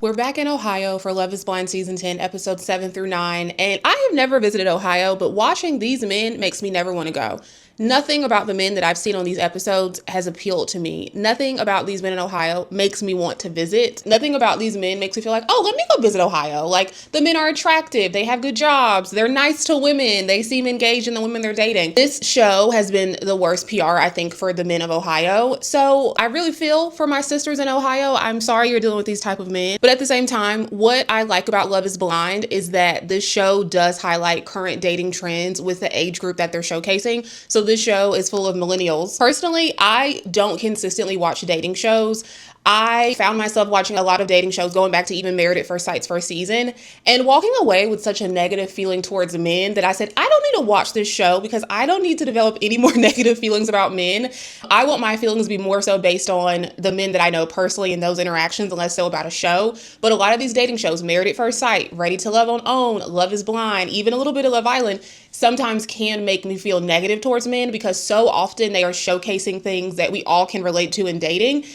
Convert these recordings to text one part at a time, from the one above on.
We're back in Ohio for Love is Blind Season 10, episodes 7 through 9, and I have never visited Ohio, but watching these men makes me never want to go. Nothing about the men that I've seen on these episodes has appealed to me. Nothing about these men in Ohio makes me want to visit. Nothing about these men makes me feel like, oh, let me go visit Ohio. Like, the men are attractive, they have good jobs, they're nice to women, they seem engaged in the women they're dating. This show has been the worst PR, I think, for the men of Ohio. So I really feel for my sisters in Ohio. I'm sorry you're dealing with these type of men. But at the same time, what I like about Love is Blind is that this show does highlight current dating trends with the age group that they're showcasing. So this show is full of millennials. Personally, I don't consistently watch dating shows. I found myself watching a lot of dating shows going back to even Married at First Sight's first season and walking away with such a negative feeling towards men that I said, I don't need to watch this show because I don't need to develop any more negative feelings about men. I want my feelings to be more so based on the men that I know personally and those interactions and less so about a show. But a lot of these dating shows, Married at First Sight, Ready to Love on Own, Love is Blind, even a little bit of Love Island, sometimes can make me feel negative towards men because so often they are showcasing things that we all can relate to in dating.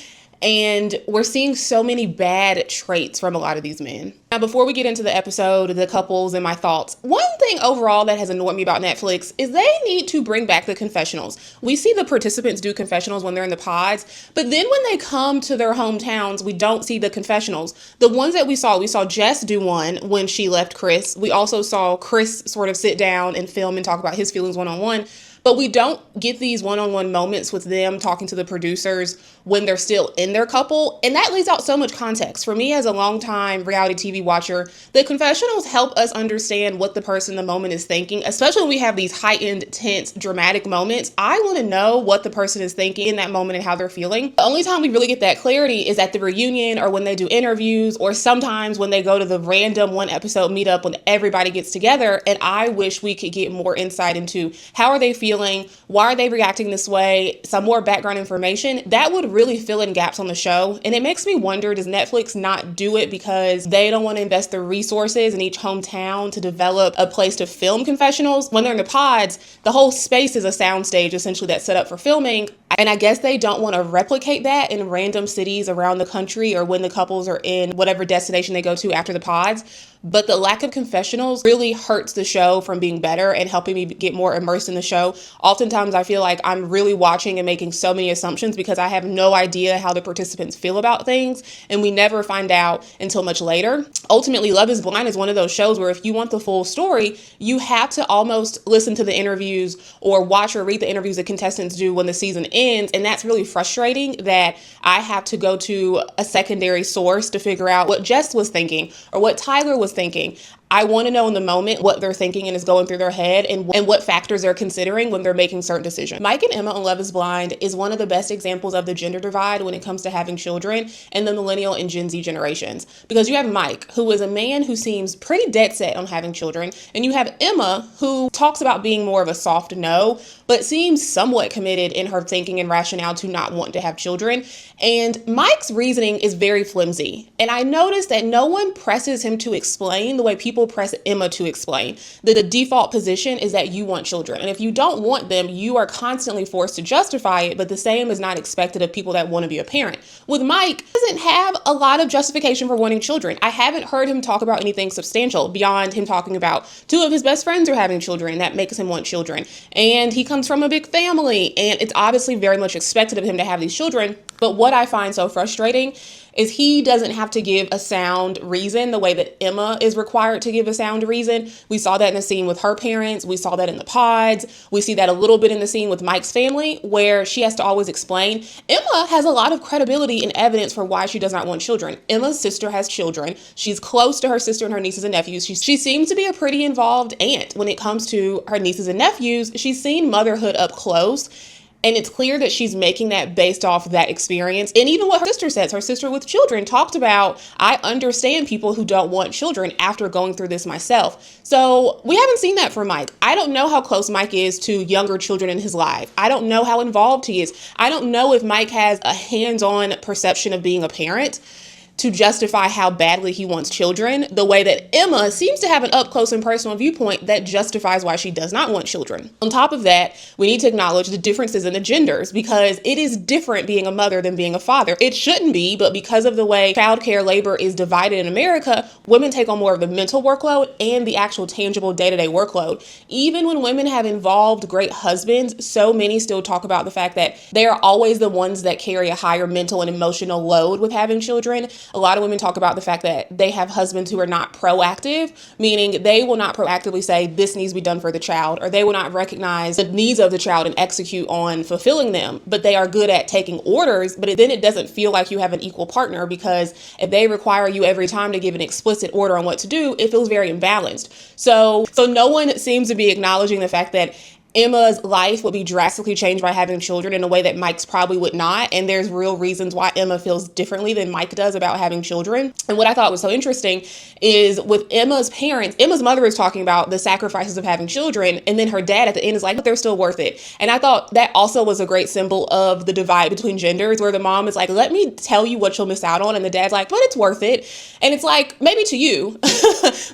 And we're seeing so many bad traits from a lot of these men. Now, before we get into the episode, the couples, and my thoughts, one thing overall that has annoyed me about Netflix is they need to bring back the confessionals. We see the participants do confessionals when they're in the pods, but then when they come to their hometowns, we don't see the confessionals. The ones that we saw Jess do one when she left Chris. We also saw Chris sort of sit down and film and talk about his feelings one-on-one. But we don't get these one-on-one moments with them talking to the producers when they're still in their couple. And that lays out so much context. For me as a longtime reality TV watcher, the confessionals help us understand what the person in the moment is thinking, especially when we have these heightened, tense, dramatic moments. I want to know what the person is thinking in that moment and how they're feeling. The only time we really get that clarity is at the reunion or when they do interviews or sometimes when they go to the random one episode meetup when everybody gets together. And I wish we could get more insight into how are they feeling, why are they reacting this way, some more background information. That would really fill in gaps on the show. And it makes me wonder, does Netflix not do it because they don't want to invest the resources in each hometown to develop a place to film confessionals? When they're in the pods, the whole space is a soundstage essentially that's set up for filming. And I guess they don't want to replicate that in random cities around the country or when the couples are in whatever destination they go to after the pods. But the lack of confessionals really hurts the show from being better and helping me get more immersed in the show. Oftentimes, I feel like I'm really watching and making so many assumptions because I have no idea how the participants feel about things, and we never find out until much later. Ultimately, Love is Blind is one of those shows where if you want the full story, you have to almost listen to the interviews or watch or read the interviews that contestants do when the season ends, and that's really frustrating that I have to go to a secondary source to figure out what Jess was thinking or what Tyler was thinking. I want to know in the moment what they're thinking and is going through their head and what factors they're considering when they're making certain decisions. Mike and Emma on Love is Blind is one of the best examples of the gender divide when it comes to having children in the millennial and Gen Z generations. Because you have Mike, who is a man who seems pretty dead set on having children, and you have Emma, who talks about being more of a soft no, but seems somewhat committed in her thinking and rationale to not want to have children. And Mike's reasoning is very flimsy. And I noticed that no one presses him to explain the way people press Emma to explain. The default position is that you want children. And if you don't want them, you are constantly forced to justify it, but the same is not expected of people that want to be a parent. With Mike, he doesn't have a lot of justification for wanting children. I haven't heard him talk about anything substantial beyond him talking about two of his best friends are having children, and that makes him want children. And he comes from a big family, and it's obviously very much expected of him to have these children. But what I find so frustrating is he doesn't have to give a sound reason the way that Emma is required to give a sound reason. We saw that in the scene with her parents. We saw that in the pods. We see that a little bit in the scene with Mike's family, where she has to always explain. Emma has a lot of credibility and evidence for why she does not want children. Emma's sister has children. She's close to her sister and her nieces and nephews. She seems to be a pretty involved aunt when it comes to her nieces and nephews. She's seen motherhood up close. And it's clear that she's making that based off of that experience. And even what her sister says, her sister with children talked about, I understand people who don't want children after going through this myself. So we haven't seen that from Mike. I don't know how close Mike is to younger children in his life. I don't know how involved he is. I don't know if Mike has a hands-on perception of being a parent. to justify how badly he wants children, the way that Emma seems to have an up close and personal viewpoint that justifies why she does not want children. On top of that, we need to acknowledge the differences in the genders, because it is different being a mother than being a father. It shouldn't be, but because of the way childcare labor is divided in America, women take on more of the mental workload and the actual tangible day-to-day workload. Even when women have involved great husbands, so many still talk about the fact that they are always the ones that carry a higher mental and emotional load with having children. A lot of women talk about the fact that they have husbands who are not proactive, meaning they will not proactively say this needs to be done for the child, or they will not recognize the needs of the child and execute on fulfilling them, but they are good at taking orders. But then it doesn't feel like you have an equal partner, because if they require you every time to give an explicit order on what to do, it feels very imbalanced. So no one seems to be acknowledging the fact that Emma's life would be drastically changed by having children in a way that Mike's probably would not. And there's real reasons why Emma feels differently than Mike does about having children. And what I thought was so interesting is with Emma's parents, Emma's mother is talking about the sacrifices of having children. And then her dad at the end is like, but they're still worth it. And I thought that also was a great symbol of the divide between genders, where the mom is like, let me tell you what you'll miss out on. And the dad's like, but it's worth it. And it's like, maybe to you,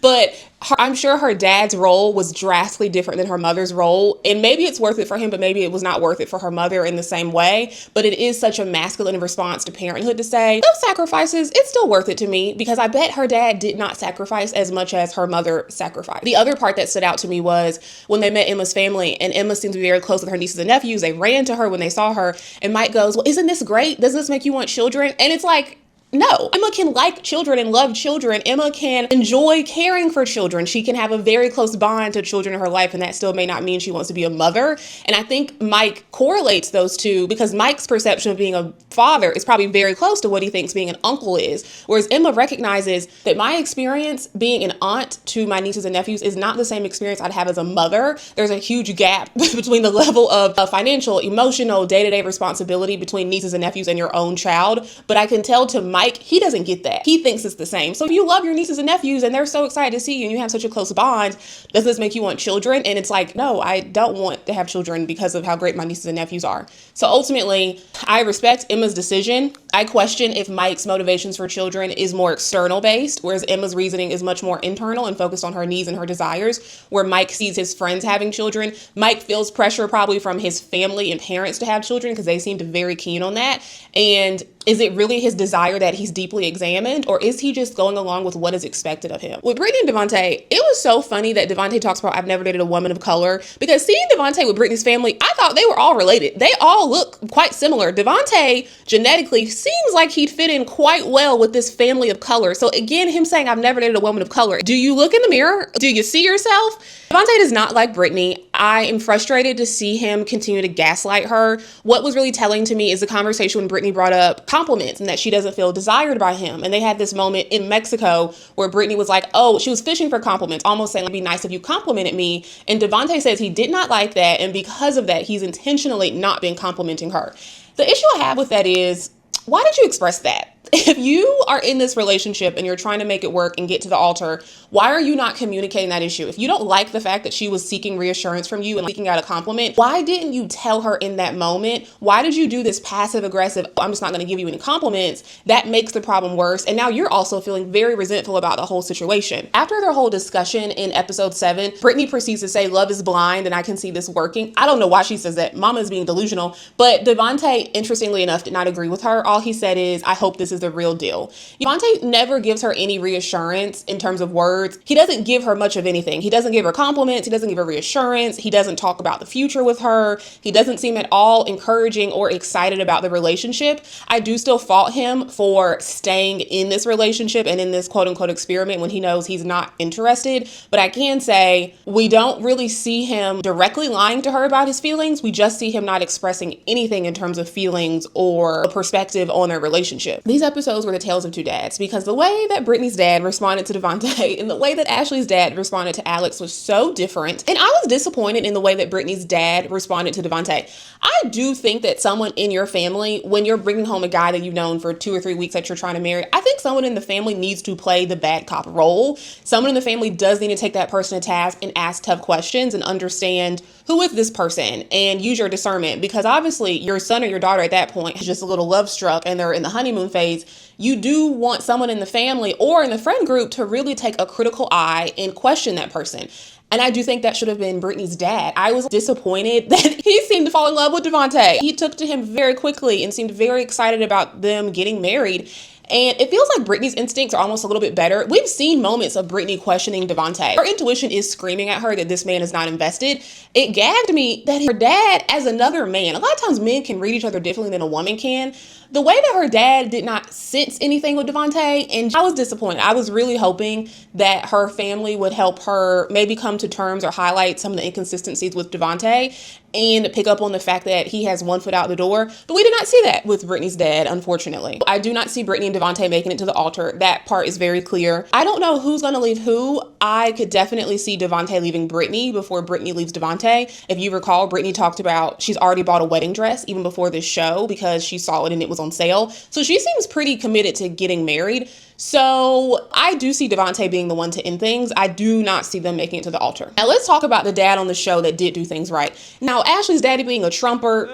but I'm sure her dad's role was drastically different than her mother's role. And maybe it's worth it for him, but maybe it was not worth it for her mother in the same way. But it is such a masculine response to parenthood to say, those sacrifices, it's still worth it to me, because I bet her dad did not sacrifice as much as her mother sacrificed. The other part that stood out to me was when they met Emma's family, and Emma seemed to be very close with her nieces and nephews. They ran to her when they saw her, and Mike goes, well, isn't this great? Doesn't this make you want children? And it's like, no, Emma can like children and love children. Emma can enjoy caring for children. She can have a very close bond to children in her life, and that still may not mean she wants to be a mother. And I think Mike correlates those two, because Mike's perception of being a father is probably very close to what he thinks being an uncle is. Whereas Emma recognizes that my experience being an aunt to my nieces and nephews is not the same experience I'd have as a mother. There's a huge gap between the level of financial, emotional, day-to-day responsibility between nieces and nephews and your own child. But I can tell to Mike, he doesn't get that. He thinks it's the same. So if you love your nieces and nephews and they're so excited to see you and you have such a close bond, does this make you want children? And it's like, no, I don't want to have children because of how great my nieces and nephews are. So ultimately, I respect Emma's decision. I question if Mike's motivations for children is more external based, whereas Emma's reasoning is much more internal and focused on her needs and her desires, where Mike sees his friends having children. Mike feels pressure probably from his family and parents to have children because they seemed very keen on that. And is it really his desire that he's deeply examined, or is he just going along with what is expected of him? With Brittany and Devonta, it was so funny that Devonta talks about, I've never dated a woman of color, because seeing Devonta with Brittany's family, I thought they were all related. They all look quite similar. Devonta genetically seems like he'd fit in quite well with this family of color. So again, him saying, I've never dated a woman of color. Do you look in the mirror? Do you see yourself? Devonta does not like Brittany. I am frustrated to see him continue to gaslight her. What was really telling to me is the conversation when Brittany brought up compliments and that she doesn't feel desired by him. And they had this moment in Mexico where Brittany was like, oh, she was fishing for compliments, almost saying, it'd be nice if you complimented me. And Devonta says he did not like that. And because of that, he's intentionally not been complimenting her. The issue I have with that is, why did you express that? If you are in this relationship and you're trying to make it work and get to the altar, why are you not communicating that issue? If you don't like the fact that she was seeking reassurance from you and seeking out a compliment, why didn't you tell her in that moment? Why did you do this passive aggressive, I'm just not going to give you any compliments? That makes the problem worse. And now you're also feeling very resentful about the whole situation. After their whole discussion in episode 7, Brittany proceeds to say, love is blind and I can see this working. I don't know why she says that. Mama's being delusional. But Devonta, interestingly enough, did not agree with her. All he said is, I hope this is the real deal. Devonta never gives her any reassurance in terms of words. He doesn't give her much of anything. He doesn't give her compliments. He doesn't give her reassurance. He doesn't talk about the future with her. He doesn't seem at all encouraging or excited about the relationship. I do still fault him for staying in this relationship and in this quote unquote experiment when he knows he's not interested. But I can say we don't really see him directly lying to her about his feelings. We just see him not expressing anything in terms of feelings or a perspective on their relationship. These episodes were the tales of two dads, because the way that Brittany's dad responded to Devonta and the way that Ashley's dad responded to Alex was so different. And I was disappointed in the way that Brittany's dad responded to Devonta. I do think that someone in your family, when you're bringing home a guy that you've known for 2 or 3 weeks that you're trying to marry, I think someone in the family needs to play the bad cop role. Someone in the family does need to take that person to task and ask tough questions and understand who is this person and use your discernment, because obviously your son or your daughter at that point is just a little love struck and they're in the honeymoon phase. is you do want someone in the family or in the friend group to really take a critical eye and question that person. And I do think that should have been Brittany's dad. I was disappointed that he seemed to fall in love with Devonta. He took to him very quickly and seemed very excited about them getting married. And it feels like Brittany's instincts are almost a little bit better. We've seen moments of Brittany questioning Devonta. Her intuition is screaming at her that this man is not invested. It gagged me that her dad, as another man, a lot of times men can read each other differently than a woman can. The way that her dad did not sense anything with Devonta, and I was disappointed. I was really hoping that her family would help her maybe come to terms or highlight some of the inconsistencies with Devonta and pick up on the fact that he has one foot out the door. But we did not see that with Brittany's dad, unfortunately. I do not see Brittany and Devonta making it to the altar. That part is very clear. I don't know who's going to leave who. I could definitely see Devonta leaving Brittany before Brittany leaves Devonta. If you recall, Brittany talked about she's already bought a wedding dress even before this show because she saw it and it was on sale. So she seems pretty committed to getting married. So I do see Devonta being the one to end things. I do not see them making it to the altar. Now let's talk about the dad on the show that did do things right. Now Ashley's daddy being a Trumper,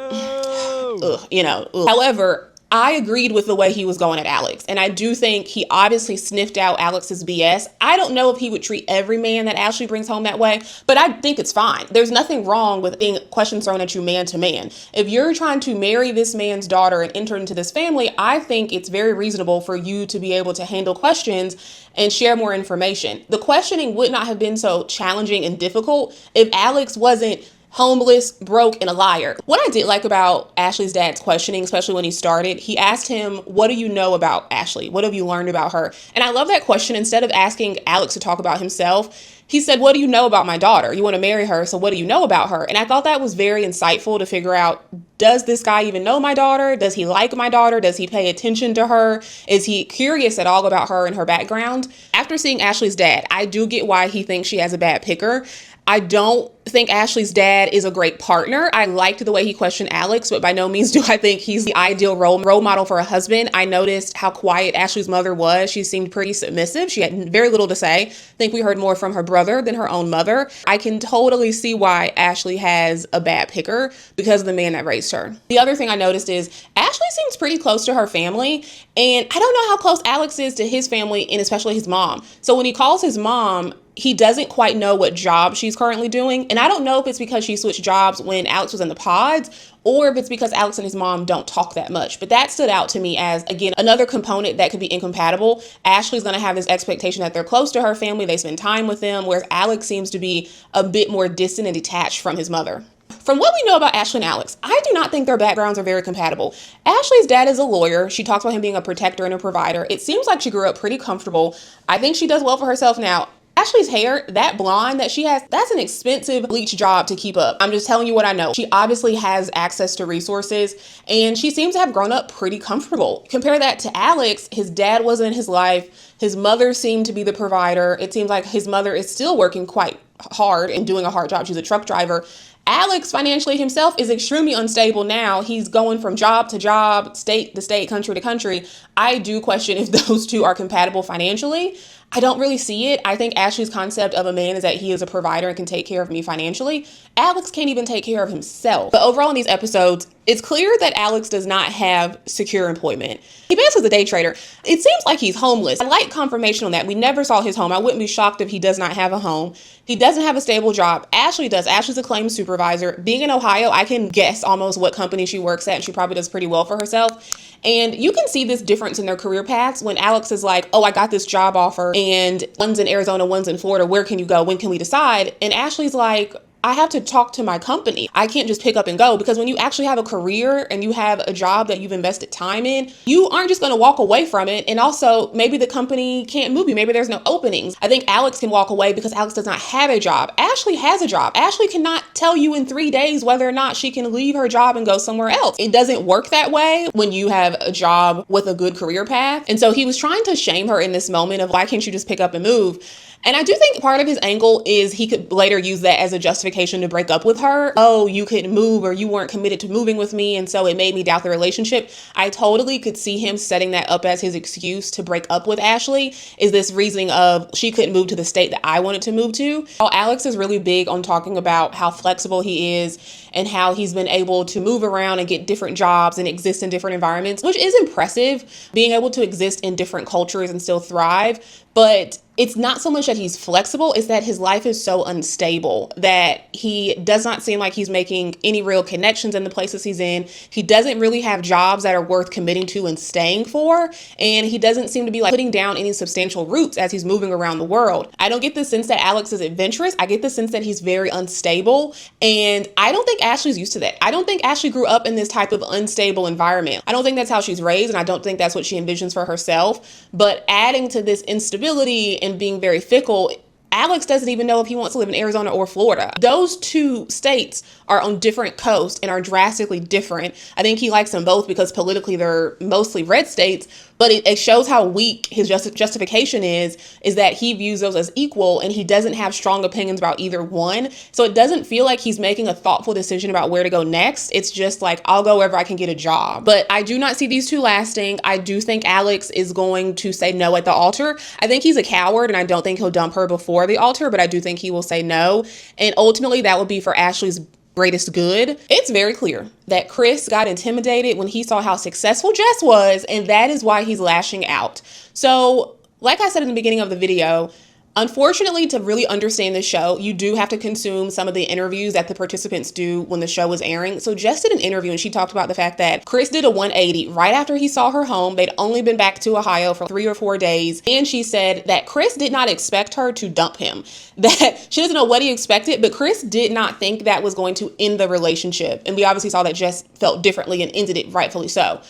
However, I agreed with the way he was going at Alex. And I do think he obviously sniffed out Alex's BS. I don't know if he would treat every man that Ashley brings home that way, but I think it's fine. There's nothing wrong with being questions thrown at you man to man. If you're trying to marry this man's daughter and enter into this family, I think it's very reasonable for you to be able to handle questions and share more information. The questioning would not have been so challenging and difficult if Alex wasn't homeless, broke, and a liar. What I did like about Ashley's dad's questioning, especially when he started, he asked him, what do you know about Ashley? What have you learned about her? And I love that question. Instead of asking Alex to talk about himself, he said, what do you know about my daughter? You want to marry her, so what do you know about her? And I thought that was very insightful to figure out, does this guy even know my daughter? Does he like my daughter? Does he pay attention to her? Is he curious at all about her and her background? After seeing Ashley's dad, I do get why he thinks she has a bad picker. I don't think Ashley's dad is a great partner. I liked the way he questioned Alex, but by no means do I think he's the ideal role model for a husband. I noticed how quiet Ashley's mother was. She seemed pretty submissive. She had very little to say. I think we heard more from her brother than her own mother. I can totally see why Ashley has a bad picker because of the man that raised her. The other thing I noticed is Ashley seems pretty close to her family, and I don't know how close Alex is to his family and especially his mom. So when he calls his mom, he doesn't quite know what job she's currently doing. And I don't know if it's because she switched jobs when Alex was in the pods or if it's because Alex and his mom don't talk that much. But that stood out to me as, again, another component that could be incompatible. Ashley's going to have this expectation that they're close to her family, they spend time with them, whereas Alex seems to be a bit more distant and detached from his mother. From what we know about Ashley and Alex, I do not think their backgrounds are very compatible. Ashley's dad is a lawyer. She talks about him being a protector and a provider. It seems like she grew up pretty comfortable. I think she does well for herself now. Ashley's hair, that blonde that she has, that's an expensive bleach job to keep up. I'm just telling you what I know. She obviously has access to resources and she seems to have grown up pretty comfortable. Compare that to Alex. His dad wasn't in his life. His mother seemed to be the provider. It seems like his mother is still working quite hard and doing a hard job. She's a truck driver. Alex financially himself is extremely unstable now. He's going from job to job, state to state, country to country. I do question if those two are compatible financially. I don't really see it. I think Ashley's concept of a man is that he is a provider and can take care of me financially. Alex can't even take care of himself. But overall in these episodes, it's clear that Alex does not have secure employment. He basically is a day trader. It seems like he's homeless. I like confirmation on that. We never saw his home. I wouldn't be shocked if he does not have a home. He doesn't have a stable job. Ashley does. Ashley's a claims supervisor. Being in Ohio, I can guess almost what company she works at, and she probably does pretty well for herself. And you can see this difference in their career paths when Alex is like, oh, I got this job offer and one's in Arizona, one's in Florida. Where can you go? When can we decide? And Ashley's like, I have to talk to my company. I can't just pick up and go, because when you actually have a career and you have a job that you've invested time in, you aren't just going to walk away from it. And also maybe the company can't move you. Maybe there's no openings. I think Alex can walk away because Alex does not have a job. Ashley has a job. Ashley cannot tell you in 3 days whether or not she can leave her job and go somewhere else. It doesn't work that way when you have a job with a good career path. And so he was trying to shame her in this moment of, why can't you just pick up and move? And I do think part of his angle is he could later use that as a justification to break up with her. Oh, you couldn't move, or you weren't committed to moving with me, and so it made me doubt the relationship. I totally could see him setting that up as his excuse to break up with Ashley, is this reasoning of she couldn't move to the state that I wanted to move to. Alex is really big on talking about how flexible he is and how he's been able to move around and get different jobs and exist in different environments, which is impressive, being able to exist in different cultures and still thrive. But it's not so much that he's flexible, it's that his life is so unstable that he does not seem like he's making any real connections in the places he's in. He doesn't really have jobs that are worth committing to and staying for. And he doesn't seem to be like putting down any substantial roots as he's moving around the world. I don't get the sense that Alex is adventurous. I get the sense that he's very unstable. And I don't think Ashley's used to that. I don't think Ashley grew up in this type of unstable environment. I don't think that's how she's raised, and I don't think that's what she envisions for herself. But adding to this instability and being very fickle, Alex doesn't even know if he wants to live in Arizona or Florida. Those two states are on different coasts and are drastically different. I think he likes them both because politically they're mostly red states, but it shows how weak his justification is that he views those as equal and he doesn't have strong opinions about either one. So it doesn't feel like he's making a thoughtful decision about where to go next. It's just like, I'll go wherever I can get a job. But I do not see these two lasting. I do think Alex is going to say no at the altar. I think he's a coward and I don't think he'll dump her before the altar, but I do think he will say no. And ultimately that would be for Ashley's greatest good. It's very clear that Chris got intimidated when he saw how successful Jess was, and that is why he's lashing out. So, like I said in the beginning of the video, unfortunately, to really understand the show, you do have to consume some of the interviews that the participants do when the show was airing. So Jess did an interview and she talked about the fact that Chris did a 180 right after he saw her home. They'd only been back to Ohio for 3 or 4 days. And she said that Chris did not expect her to dump him. That she doesn't know what he expected, but Chris did not think that was going to end the relationship. And we obviously saw that Jess felt differently and ended it rightfully so.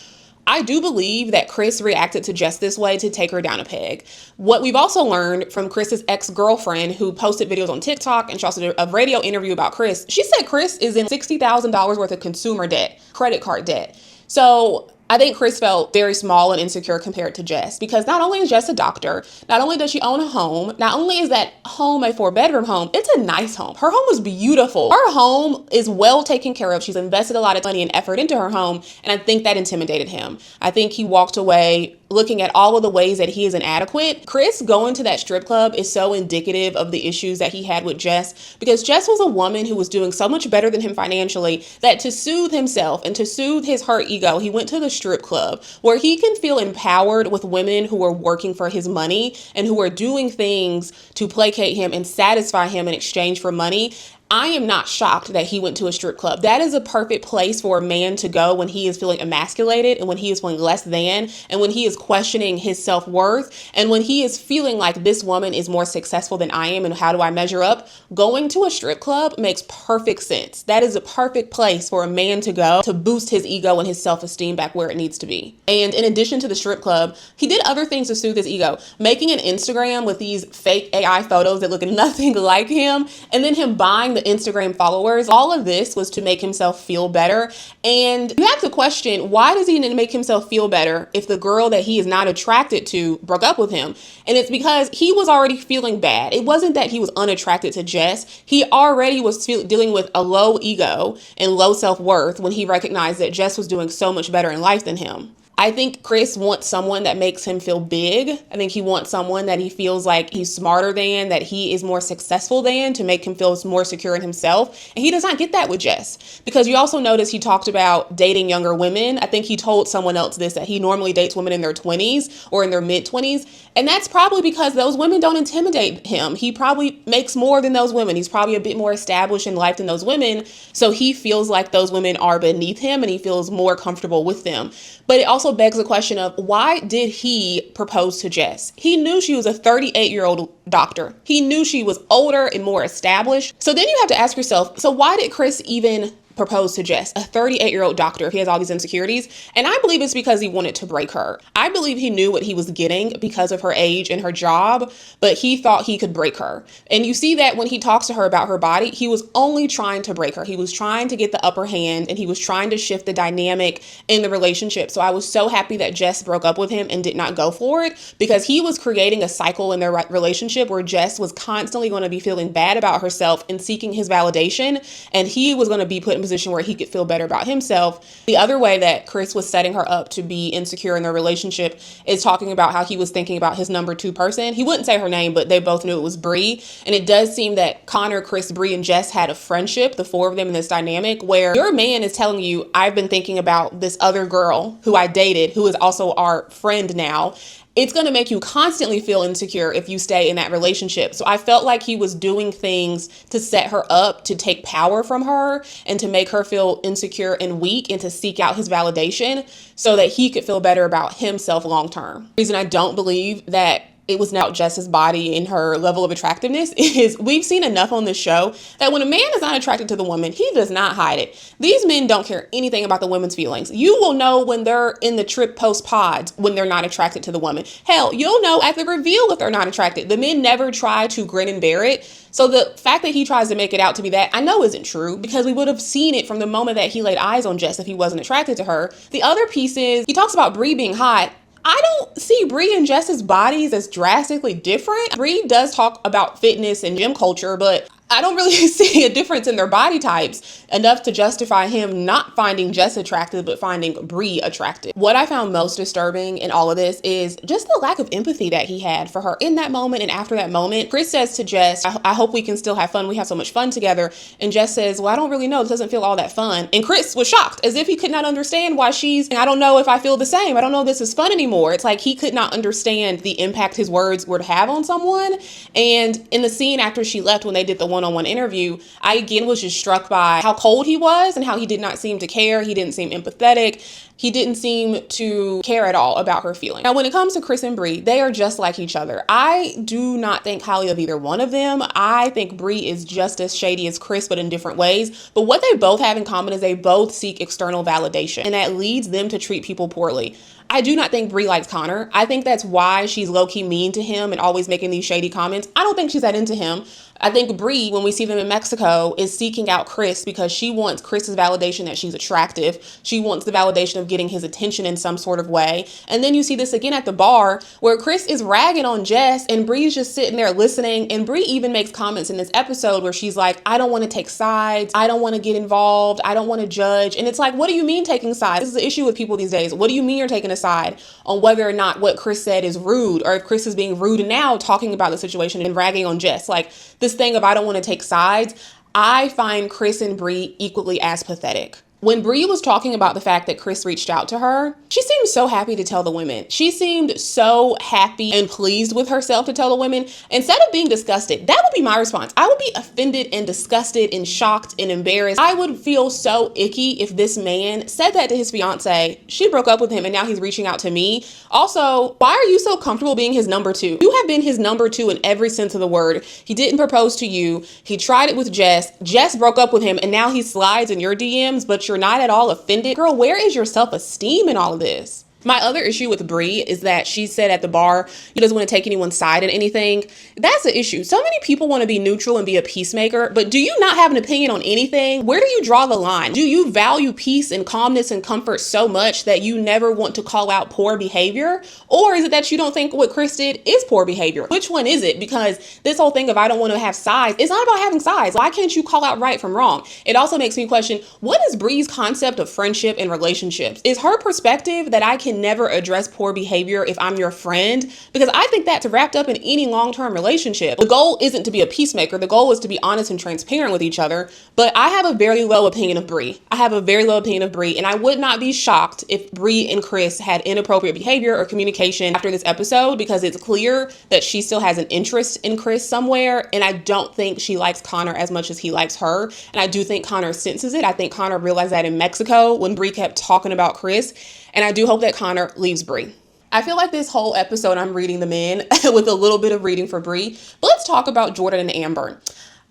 I do believe that Chris reacted to Jess this way to take her down a peg. What we've also learned from Chris's ex-girlfriend, who posted videos on TikTok, and she also did a radio interview about Chris, she said Chris is in $60,000 worth of consumer debt, credit card debt. So I think Chris felt very small and insecure compared to Jess, because not only is Jess a doctor, not only does she own a home, not only is that home a 4-bedroom home, it's a nice home. Her home is beautiful. Her home is well taken care of. She's invested a lot of money and effort into her home, and I think that intimidated him. I think he walked away looking at all of the ways that he is inadequate. Chris going to that strip club is so indicative of the issues that he had with Jess, because Jess was a woman who was doing so much better than him financially that to soothe himself and to soothe his hurt ego, he went to the strip club where he can feel empowered with women who are working for his money and who are doing things to placate him and satisfy him in exchange for money. I am not shocked that he went to a strip club. That is a perfect place for a man to go when he is feeling emasculated and when he is feeling less than and when he is questioning his self-worth and when he is feeling like this woman is more successful than I am and how do I measure up. Going to a strip club makes perfect sense. That is a perfect place for a man to go to boost his ego and his self-esteem back where it needs to be. And in addition to the strip club, he did other things to soothe his ego, making an Instagram with these fake AI photos that look nothing like him, and then him buying the Instagram followers. All of this was to make himself feel better. And you have to question, why does he need to make himself feel better if the girl that he is not attracted to broke up with him? And it's because he was already feeling bad. It wasn't that he was unattracted to Jess. He already was dealing with a low ego and low self-worth when he recognized that Jess was doing so much better in life than him. I think Chris wants someone that makes him feel big. I think he wants someone that he feels like he's smarter than, that he is more successful than, to make him feel more secure in himself. And he does not get that with Jess, because you also notice he talked about dating younger women. I think he told someone else this, that he normally dates women in their 20s or in their mid 20s. And that's probably because those women don't intimidate him. He probably makes more than those women. He's probably a bit more established in life than those women. So he feels like those women are beneath him and he feels more comfortable with them. But it also begs the question of, why did he propose to Jess? He knew she was a 38-year-old doctor. He knew she was older and more established. So then you have to ask yourself, so why did Chris even proposed to Jess, a 38-year-old doctor, if he has all these insecurities. And I believe it's because he wanted to break her. I believe he knew what he was getting because of her age and her job, but he thought he could break her. And you see that when he talks to her about her body, he was only trying to break her. He was trying to get the upper hand, and he was trying to shift the dynamic in the relationship. So I was so happy that Jess broke up with him and did not go for it, because he was creating a cycle in their relationship where Jess was constantly going to be feeling bad about herself and seeking his validation, and he was going to be put in a position where he could feel better about himself. The other way that Chris was setting her up to be insecure in their relationship is talking about how he was thinking about his number two person. He wouldn't say her name, but they both knew it was Bree. And it does seem that Connor, Chris, Bree, and Jess had a friendship, the four of them in this dynamic, where your man is telling you, I've been thinking about this other girl who I dated, who is also our friend now. It's going to make you constantly feel insecure if you stay in that relationship. So I felt like he was doing things to set her up to take power from her and to make her feel insecure and weak, and to seek out his validation so that he could feel better about himself long term. The reason I don't believe that it was not Jess's body and her level of attractiveness is we've seen enough on this show that when a man is not attracted to the woman, he does not hide it. These men don't care anything about the women's feelings. You will know when they're in the trip post pods when they're not attracted to the woman. Hell, you'll know at the reveal if they're not attracted. The men never try to grin and bear it. So the fact that he tries to make it out to be that, I know isn't true, because we would have seen it from the moment that he laid eyes on Jess if he wasn't attracted to her. The other piece is he talks about Bree being hot. I don't see Bree and Jess's bodies as drastically different. Bree does talk about fitness and gym culture, but I don't really see a difference in their body types enough to justify him not finding Jess attractive, but finding Bree attractive. What I found most disturbing in all of this is just the lack of empathy that he had for her in that moment and after that moment. Chris says to Jess, I hope we can still have fun. We have so much fun together. And Jess says, well, I don't really know. This doesn't feel all that fun. And Chris was shocked, as if he could not understand why I don't know if I feel the same. I don't know if this is fun anymore. It's like he could not understand the impact his words would have on someone. And in the scene after she left, when they did the one-on-one interview, I again was just struck by how cold he was and how he did not seem to care. He didn't seem empathetic. He didn't seem to care at all about her feelings. Now, when it comes to Chris and Bree, they are just like each other. I do not think highly of either one of them. I think Bree is just as shady as Chris, but in different ways. But what they both have in common is they both seek external validation, and that leads them to treat people poorly. I do not think Bree likes Connor. I think that's why she's low-key mean to him and always making these shady comments. I don't think she's that into him. I think Bree, when we see them in Mexico, is seeking out Chris because she wants Chris's validation that she's attractive. She wants the validation of getting his attention in some sort of way. And then you see this again at the bar where Chris is ragging on Jess and Bree's just sitting there listening. And Bree even makes comments in this episode where she's like, I don't want to take sides. I don't want to get involved. I don't want to judge. And it's like, what do you mean taking sides? This is the issue with people these days. What do you mean you're taking a side on whether or not what Chris said is rude, or if Chris is being rude and now talking about the situation and ragging on Jess? Like, this thing of I don't want to take sides, I find Chris and Bree equally as pathetic. When Bree was talking about the fact that Chris reached out to her, she seemed so happy to tell the women. She seemed so happy and pleased with herself to tell the women. Instead of being disgusted, that would be my response. I would be offended and disgusted and shocked and embarrassed. I would feel so icky if this man said that to his fiance. She broke up with him and now he's reaching out to me. Also, why are you so comfortable being his number two? You have been his number two in every sense of the word. He didn't propose to you. He tried it with Jess. Jess broke up with him and now he slides in your DMs, but you're not at all offended. Girl, where is your self-esteem in all of this? My other issue with Bree is that she said at the bar, he doesn't want to take anyone's side in anything. That's the issue. So many people want to be neutral and be a peacemaker, but do you not have an opinion on anything? Where do you draw the line? Do you value peace and calmness and comfort so much that you never want to call out poor behavior? Or is it that you don't think what Chris did is poor behavior? Which one is it? Because this whole thing of I don't want to have sides, it's not about having sides. Why can't you call out right from wrong? It also makes me question, what is Bree's concept of friendship and relationships? Is her perspective that I can never address poor behavior if I'm your friend? Because I think that's wrapped up in any long-term relationship. The goal isn't to be a peacemaker. The goal is to be honest and transparent with each other. But I have a very low opinion of Bree. I have a very low opinion of Bree, and I would not be shocked if Bree and Chris had inappropriate behavior or communication after this episode, because it's clear that she still has an interest in Chris somewhere, and I don't think she likes Connor as much as he likes her. And I do think Connor senses it. I think Connor realized that in Mexico when Bree kept talking about Chris. And I do hope that Connor leaves Bree. I feel like this whole episode I'm reading the men with a little bit of reading for Bree. But let's talk about Jordan and Amber.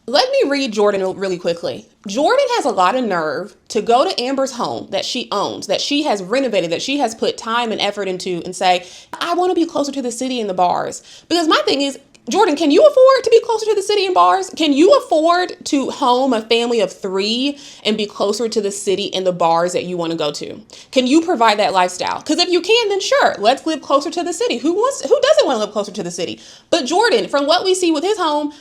Let me read Jordan really quickly. Jordan has a lot of nerve to go to Amber's home that she owns, that she has renovated, that she has put time and effort into, and say, I want to be closer to the city and the bars. Because my thing is, Jordan, can you afford to be closer to the city and bars? Can you afford to home a family of 3 and be closer to the city and the bars that you want to go to? Can you provide that lifestyle? Because if you can, then sure, let's live closer to the city. Who doesn't want to live closer to the city? But Jordan, from what we see with his home,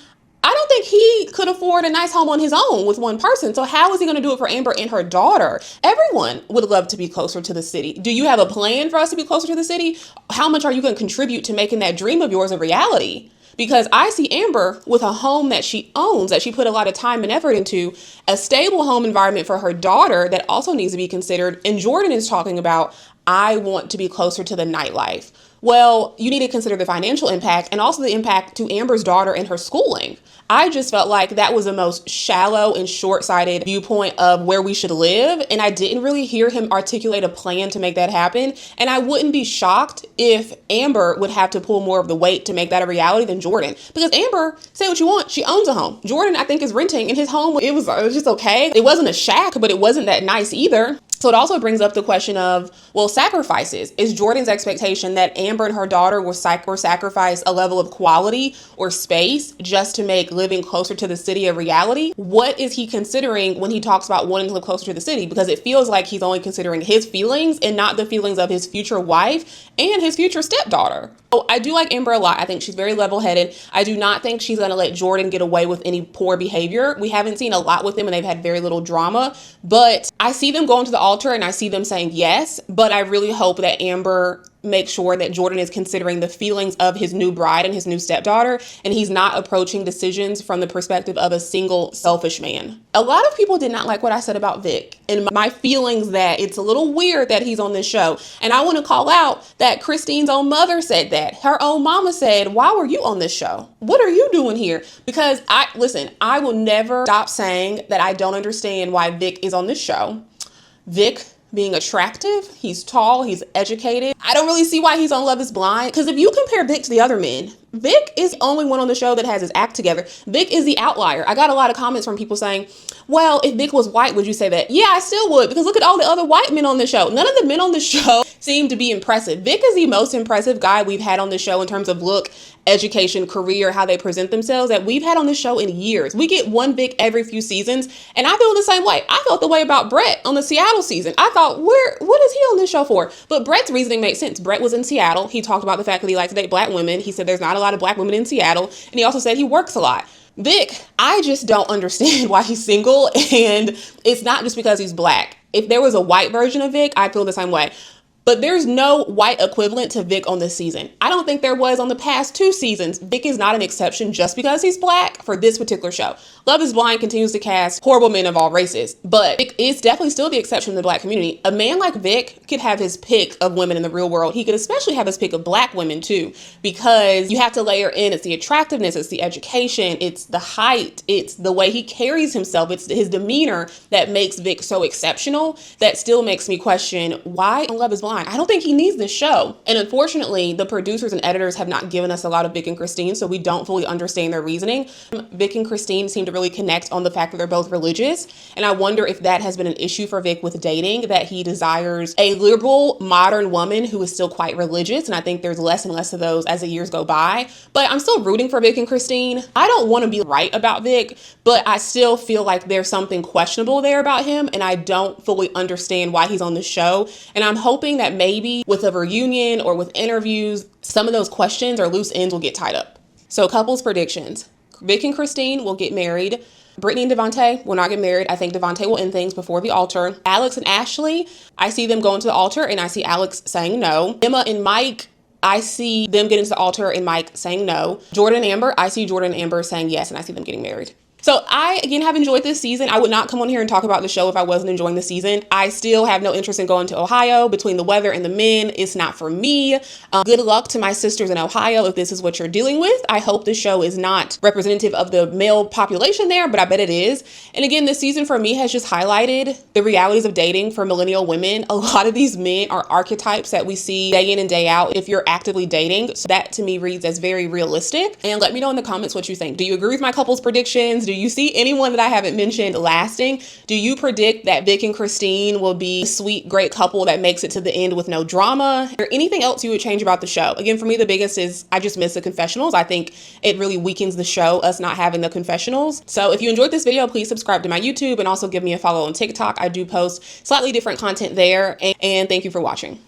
I don't think he could afford a nice home on his own with one person. So how is he going to do it for Amber and her daughter? Everyone would love to be closer to the city. Do you have a plan for us to be closer to the city? How much are you going to contribute to making that dream of yours a reality? Because I see Amber with a home that she owns, that she put a lot of time and effort into, a stable home environment for her daughter that also needs to be considered. And Jordan is talking about, I want to be closer to the nightlife. Well, you need to consider the financial impact and also the impact to Amber's daughter and her schooling. I just felt like that was the most shallow and short-sighted viewpoint of where we should live. And I didn't really hear him articulate a plan to make that happen. And I wouldn't be shocked if Amber would have to pull more of the weight to make that a reality than Jordan. Because Amber, say what you want, she owns a home. Jordan, I think, is renting, and his home, it was just okay. It wasn't a shack, but it wasn't that nice either. So it also brings up the question of, well, sacrifices. Is Jordan's expectation that Amber and her daughter will sacrifice a level of quality or space just to make living closer to the city a reality? What is he considering when he talks about wanting to live closer to the city? Because it feels like he's only considering his feelings and not the feelings of his future wife and his future stepdaughter. Oh, I do like Amber a lot. I think she's very level-headed. I do not think she's going to let Jordan get away with any poor behavior. We haven't seen a lot with them and they've had very little drama, but I see them going to the altar and I see them saying yes, but I really hope that Amber make sure that Jordan is considering the feelings of his new bride and his new stepdaughter, and he's not approaching decisions from the perspective of a single selfish man. A lot of people did not like what I said about Vic and my feelings that it's a little weird that he's on this show. And I want to call out that Christine's own mother said that. Her own mama said, why were you on this show? What are you doing here? Because I will never stop saying that I don't understand why Vic is on this show. Vic being attractive, he's tall, he's educated. I don't really see why he's on Love is Blind. Because if you compare Vic to the other men, Vic is the only one on the show that has his act together. Vic is the outlier. I got a lot of comments from people saying, well, if Vic was white, would you say that? Yeah, I still would, because look at all the other white men on the show. None of the men on the show seem to be impressive. Vic is the most impressive guy we've had on the show in terms of look, education, career, how they present themselves, that we've had on the show in years. We get one Vic every few seasons, and I feel the same way. I felt the way about Brett on the Seattle season. I thought, what is he on this show for? But Brett's reasoning makes sense. Brett was in Seattle. He talked about the fact that he likes to date black women. He said there's not a lot of black women in Seattle, and he also said he works a lot. Vic, I just don't understand why he's single, and it's not just because he's black. If there was a white version of Vic, I'd feel the same way. But there's no white equivalent to Vic on this season. I don't think there was on the past 2 seasons. Vic is not an exception just because he's black for this particular show. Love is Blind continues to cast horrible men of all races, but Vic is definitely still the exception in the black community. A man like Vic could have his pick of women in the real world. He could especially have his pick of black women too, because you have to layer in, it's the attractiveness, it's the education, it's the height, it's the way he carries himself, it's his demeanor that makes Vic so exceptional, that still makes me question why on Love is Blind. I don't think he needs this show. And unfortunately, the producers and editors have not given us a lot of Vic and Christine, so we don't fully understand their reasoning. Vic and Christine seem to really connect on the fact that they're both religious. And I wonder if that has been an issue for Vic with dating, that he desires a liberal, modern woman who is still quite religious. And I think there's less and less of those as the years go by. But I'm still rooting for Vic and Christine. I don't want to be right about Vic, but I still feel like there's something questionable there about him. And I don't fully understand why he's on the show. And I'm hoping that maybe with a reunion or with interviews, some of those questions or loose ends will get tied up. So couples predictions. Vic and Christine will get married. Brittany and Devonta will not get married. I think Devonta will end things before the altar. Alex and Ashley, I see them going to the altar and I see Alex saying no. Emma and Mike, I see them getting to the altar and Mike saying no. Jordan and Amber, I see Jordan and Amber saying yes, and I see them getting married. So I, again, have enjoyed this season. I would not come on here and talk about the show if I wasn't enjoying the season. I still have no interest in going to Ohio. Between the weather and the men, it's not for me. Good luck to my sisters in Ohio if this is what you're dealing with. I hope the show is not representative of the male population there, but I bet it is. And again, this season for me has just highlighted the realities of dating for millennial women. A lot of these men are archetypes that we see day in and day out if you're actively dating. So that to me reads as very realistic. And let me know in the comments what you think. Do you agree with my couples predictions? Do you see anyone that I haven't mentioned lasting? Do you predict that Vic and Christine will be a sweet, great couple that makes it to the end with no drama? Or anything else you would change about the show? Again, for me, the biggest is I just miss the confessionals. I think it really weakens the show, us not having the confessionals. So if you enjoyed this video, please subscribe to my YouTube and also give me a follow on TikTok. I do post slightly different content there. And thank you for watching.